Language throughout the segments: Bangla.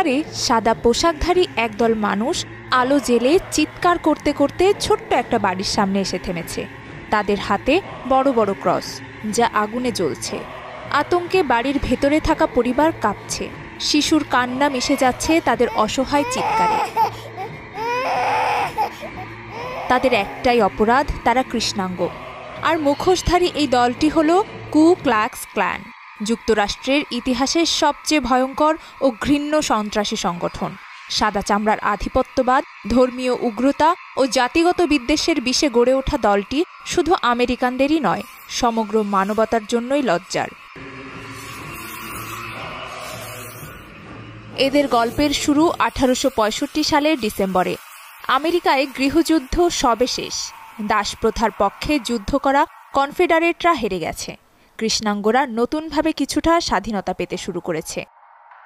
অন্ধকারে সাদা পোশাকধারী একদল মানুষ আলো জ্বেলে চিৎকার করতে করতে ছোট্ট একটা বাড়ির সামনে এসে থেমেছে। তাদের হাতে বড় বড় ক্রস, যা আগুনে জ্বলছে। আতঙ্কে বাড়ির ভেতরে থাকা পরিবার কাঁপছে। শিশুর কান্না মিশে যাচ্ছে তাদের অসহায় চিৎকারে। তাদের একটাই অপরাধ, তারা কৃষ্ণাঙ্গ। আর মুখোশধারী এই দলটি হল কু ক্লাক্স ক্ল্যান, যুক্তরাষ্ট্রের ইতিহাসের সবচেয়ে ভয়ঙ্কর ও ঘৃণ্য সন্ত্রাসী সংগঠন। সাদা চামড়ার আধিপত্যবাদ, ধর্মীয় উগ্রতা ও জাতিগত বিদ্বেষের বিষে গড়ে ওঠা দলটি শুধু আমেরিকানদেরই নয়, সমগ্র মানবতার জন্যই লজ্জার। এদের গল্পের শুরু 1865 সালের ডিসেম্বরে। আমেরিকায় গৃহযুদ্ধ সবে শেষ। দাসপ্রথার পক্ষে যুদ্ধ করা কনফেডারেটরা হেরে গেছে। কৃষ্ণাঙ্গরা নতুনভাবে কিছুটা স্বাধীনতা পেতে শুরু করেছে।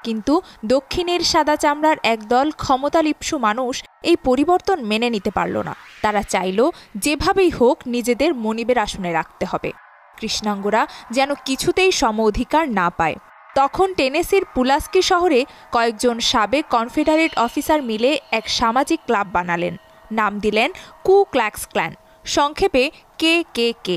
কিন্তু দক্ষিণের সাদা চামড়ার একদল ক্ষমতালিপ্সু মানুষ এই পরিবর্তন মেনে নিতে পারল না। তারা চাইল যেভাবেই হোক নিজেদের মনিবের আসনে রাখতে হবে। কৃষ্ণাঙ্গরা যেন কিছুতেই সম অধিকার না পায়। তখন টেনেসির পুলাস্কি শহরে কয়েকজন সাবেক কনফেডারেট অফিসার মিলে এক সামাজিক ক্লাব বানালেন। নাম দিলেন কু ক্ল্যাক্স ক্ল্যান, সংক্ষেপে KKK।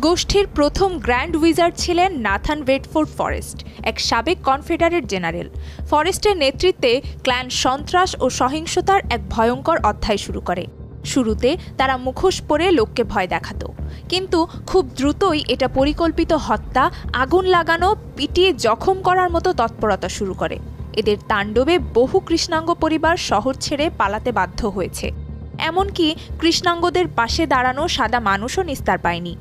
গোষ্ঠীর প্রথম গ্র্যান্ড উইজার্ড ছিলেন নাথান বেডফোর্ড ফরেস্ট, এক সাবেক কনফেডারেট জেনারেল। ফরেস্টের নেতৃত্বে ক্ল্যান সন্ত্রাস ও সহিংসতার এক ভয়ঙ্কর অধ্যায় শুরু করে। শুরুতে তারা মুখোশ পরে লোককে ভয় দেখাত, কিন্তু খুব দ্রুতই এটা পরিকল্পিত হত্যা, আগুন লাগানো, পিটিয়ে জখম করার মতো তৎপরতা শুরু করে। এদের তাণ্ডবে বহু কৃষ্ণাঙ্গ পরিবার শহর ছেড়ে পালাতে বাধ্য হয়েছে। এমনকি কৃষ্ণাঙ্গদের পাশে দাঁড়ানো সাদা মানুষও নিস্তার পায়নি।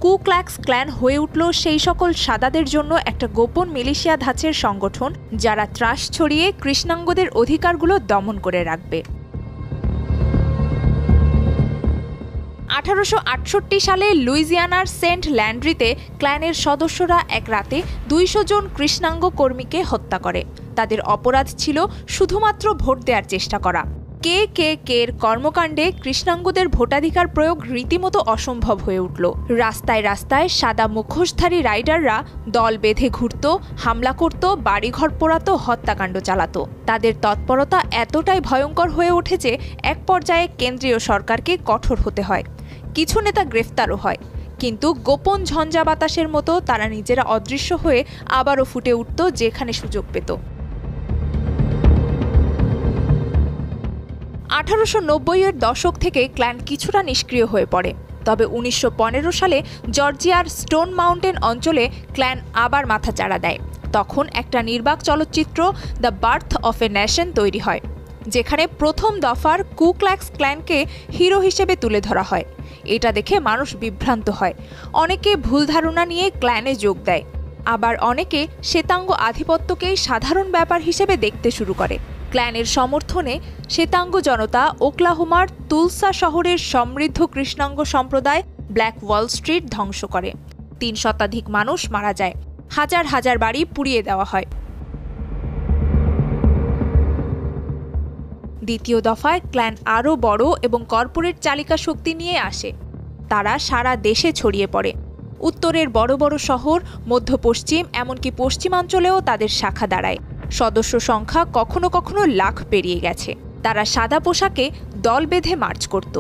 কু ক্ল্যাক্স ক্ল্যান হয়ে উঠল সেই সকল সাদাদের জন্য একটা গোপন মিলিশিয়া ধাঁচের সংগঠন, যারা ত্রাস ছড়িয়ে কৃষ্ণাঙ্গদের অধিকারগুলো দমন করে রাখবে। 1868 সালে লুইজিয়ানার সেন্ট ল্যান্ড্রিতে ক্ল্যানের সদস্যরা এক রাতে 200 জন কৃষ্ণাঙ্গ কর্মীকে হত্যা করে। তাদের অপরাধ ছিল শুধুমাত্র ভোট দেওয়ার চেষ্টা করা। KKK-র কর্মকাণ্ডে কৃষ্ণাঙ্গদের ভোটাধিকার প্রয়োগ রীতিমতো অসম্ভব হয়ে উঠল। রাস্তায় রাস্তায় সাদা মুখোশধারী রাইডাররা দল বেঁধে ঘুরত, হামলা করত, বাড়িঘর পোড়াতো, হত্যাকাণ্ড চালাত। তাদের তৎপরতা এতটাই ভয়ঙ্কর হয়ে ওঠে যে এক পর্যায়ে কেন্দ্রীয় সরকারকে কঠোর হতে হয়। কিছু নেতা গ্রেফতারও হয়, কিন্তু গোপন ঝঞ্ঝা বাতাসের মতো তারা নিজেরা অদৃশ্য হয়ে আবারও ফুটে উঠত যেখানে সুযোগ পেত। 1890-এর দশক থেকে ক্ল্যান কিছুটা নিষ্ক্রিয় হয়ে পড়ে। তবে 1915 সালে জর্জিয়ার স্টোন মাউন্টেন অঞ্চলে ক্ল্যান আবার মাথাচাড়া দেয়। তখন একটা নির্বাক চলচ্চিত্র the birth of a nation তৈরি হয়, যেখানে প্রথম দফার কু ক্ল্যাক্স ক্ল্যানকে হিরো হিসেবে তুলে ধরা হয়। এটা দেখে মানুষ বিভ্রান্ত হয়। অনেকে ভুল ধারণা নিয়ে ক্ল্যানে যোগ দেয়, আবার অনেকে শ্বেতাঙ্গ আধিপত্যকেই সাধারণ ব্যাপার হিসেবে দেখতে শুরু করে। ক্ল্যানের সমর্থনে শ্বেতাঙ্গ জনতা ওকলাহোমার তুলসা শহরের সমৃদ্ধ কৃষ্ণাঙ্গ সম্প্রদায় ব্ল্যাক ওয়াল স্ট্রিট ধ্বংস করে। 3 শতাধিক মানুষ মারা যায়, হাজার হাজার বাড়ি পুড়িয়ে দেওয়া হয়। দ্বিতীয় দফায় ক্ল্যান আরও বড় এবং কর্পোরেট চালিকা শক্তি নিয়ে আসে। তারা সারা দেশে ছড়িয়ে পড়ে। উত্তরের বড় বড় শহর, মধ্য পশ্চিম, এমনকি পশ্চিমাঞ্চলেও তাদের শাখা দাঁড়ায়। সদস্য সংখ্যা কখনো কখনো লাখ পেরিয়ে গেছে। তারা সাদা পোশাকে দল বেঁধে মার্চ করত,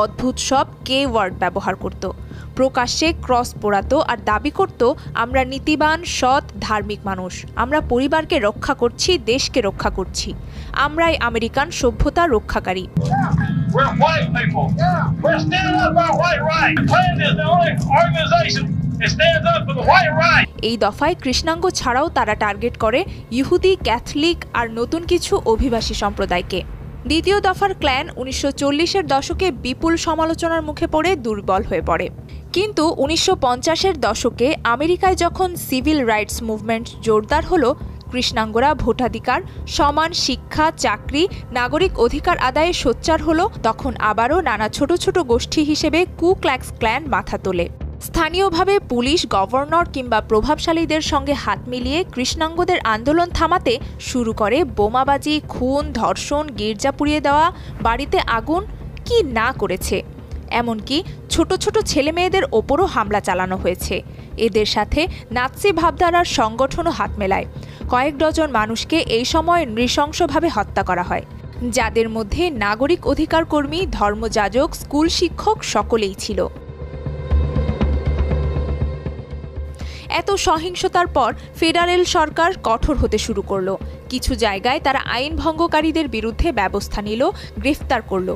অদ্ভুত সব ওয়ার্ড ব্যবহার করত, প্রকাশ্যে ক্রস পোড়াত আর দাবি করত, আমরা নীতিবান, সৎ, ধার্মিক মানুষ, আমরা পরিবারকে রক্ষা করছি, দেশকে রক্ষা করছি, আমরাই আমেরিকান সভ্যতা রক্ষাকারী। এই দফায় কৃষ্ণাঙ্গ ছাড়াও তারা টার্গেট করে ইহুদি, ক্যাথলিক আর নতুন কিছু অভিবাসী সম্প্রদায়কে। দ্বিতীয় দফার ক্ল্যান 1940-এর দশকে বিপুল সমালোচনার মুখে পড়ে দুর্বল হয়ে পড়ে। কিন্তু 1950-এর দশকে আমেরিকায় যখন সিভিল রাইটস মুভমেন্ট জোরদার হলো, কৃষ্ণাঙ্গরা ভোটাধিকার, সমান শিক্ষা, চাকরি, নাগরিক অধিকার আদায়ে সোচ্চার হলো, তখন আবারও নানা ছোট ছোট গোষ্ঠী হিসেবে কু ক্ল্যাক্স ক্ল্যান মাথা তোলে। স্থানীয়ভাবে পুলিশ, গভর্নর কিংবা প্রভাবশালীদের সঙ্গে হাত মিলিয়ে কৃষ্ণাঙ্গদের আন্দোলন থামাতে শুরু করে বোমাবাজি, খুন, ধর্ষণ, গির্জা পুড়িয়ে দেওয়া, বাড়িতে আগুন, কি না করেছে। এমনকি ছোট ছোট ছেলেমেয়েদের ওপরও হামলা চালানো হয়েছে। এদের সাথে নাৎসি ভাবধারার সংগঠনও হাত মেলায়। কয়েক ডজন মানুষকে এই সময় নৃশংসভাবে হত্যা করা হয়, যাদের মধ্যে নাগরিক অধিকার কর্মী, ধর্মযাজক, স্কুল শিক্ষক সকলেই ছিল। এত সহিংসতার পর ফেডারেল সরকার কঠোর হতে শুরু করলো। কিছু জায়গায় তারা আইন ভঙ্গকারীদের বিরুদ্ধে ব্যবস্থা নিল, গ্রেফতার করল।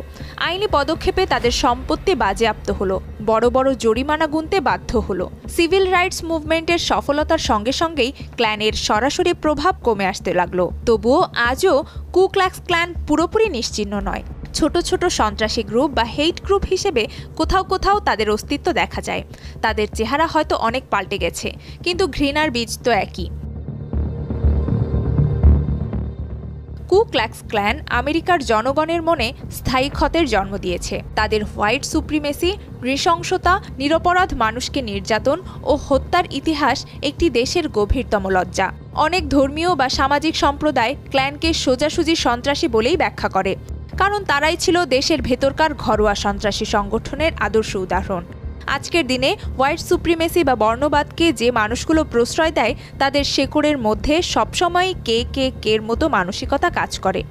আইনি পদক্ষেপে তাদের সম্পত্তি বাজেয়াপ্ত হলো, বড় বড় জরিমানা গুনতে বাধ্য হলো। সিভিল রাইটস মুভমেন্টের সফলতার সঙ্গে সঙ্গেই ক্ল্যানের সরাসরি প্রভাব কমে আসতে লাগলো। তবুও আজও কু ক্লাক্স ক্ল্যান পুরোপুরি নিশ্চিহ্ন নয়। ছোট ছোট সন্ত্রাসী গ্রুপ বা হেইট গ্রুপ হিসেবে কোথাও কোথাও তাদের অস্তিত্ব দেখা যায়। তাদের চেহারা হয়তো অনেক পাল্টে গেছে, কিন্তু ঘৃণার বীজ তো একই। কু ক্লাক্স ক্ল্যান আমেরিকার জনগণের মনে স্থায়ী ক্ষতের জন্ম দিয়েছে। তাদের হোয়াইট সুপ্রিমেসি, নৃশংসতা, নিরপরাধ মানুষকে নির্যাতন ও হত্যার ইতিহাস একটি দেশের গভীরতম লজ্জা। অনেক ধর্মীয় বা সামাজিক সম্প্রদায় ক্ল্যানকে সোজাসুজি সন্ত্রাসী বলেই ব্যাখ্যা করে, কারণ তারাই ছিল দেশের ভেতরকার ঘরোয়া সন্ত্রাসী সংগঠনের আদর্শ উদাহরণ। আজকের দিনে হোয়াইট সুপ্রিমেসি বা বর্ণবাদকে যে মানুষগুলো প্রশ্রয় দেয়, তাদের শেকড়ের মধ্যে সবসময় কে এর মতো মানসিকতা কাজ করে।